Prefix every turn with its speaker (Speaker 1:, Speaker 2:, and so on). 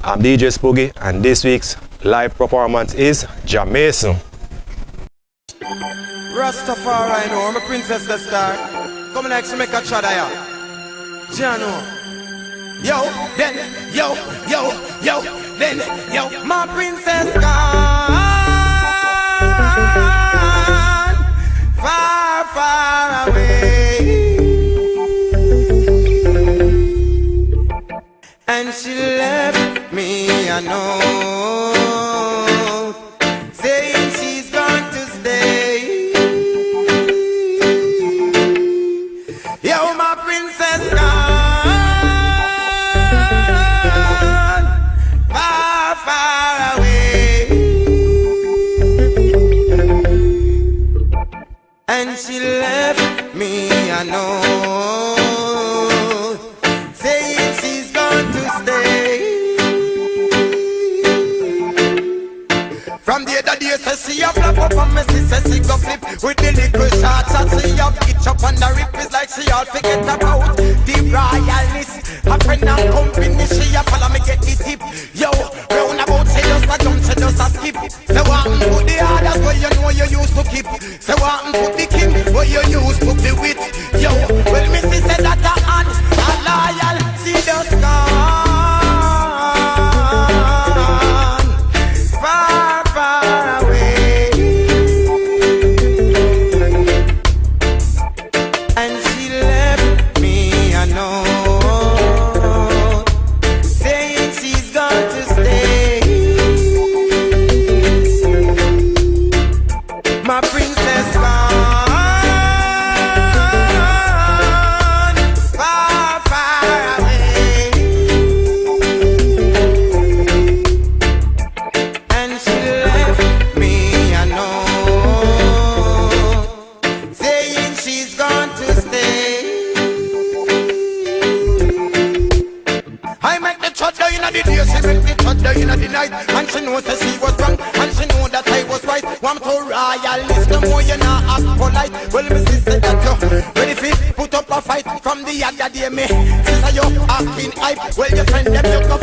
Speaker 1: I'm DJ Spoogie, and this week's live performance is Jamaican.
Speaker 2: Rastafari, no, I'm a princess the star. Come like she make a try ya. Jano. Yo, then, yo, then, yo. My princess gone far, far away. And she left me a note saying she's going to stay. Yo, my princess gone far, far away. And she left me a note saying she's going to stay. From the other day, say she a flap up and me say she go flip with the little shots that she have itch up on the rip. It's like she all forget about the royalness. A friend and company, she a follow me get the tip. Yo, round about she just a jump, she just a skip. Say what put the others where you know you used to keep. Say what put the king where you used to be with. Yo, well me see say that a hand a loyal, she just gone far, far away. And she left me a note saying she's going to stay. My princess gone far, far away. And she left me a note saying she's going to stay. I make the church down in the day, she make the church down in the night. And she knows that she was wrong, and she know that I was right. I'm too royalist, no more you not act polite. Well, me sister that you ready fi put up a fight. From the other day me sister you acting hype. Well, your friend them you go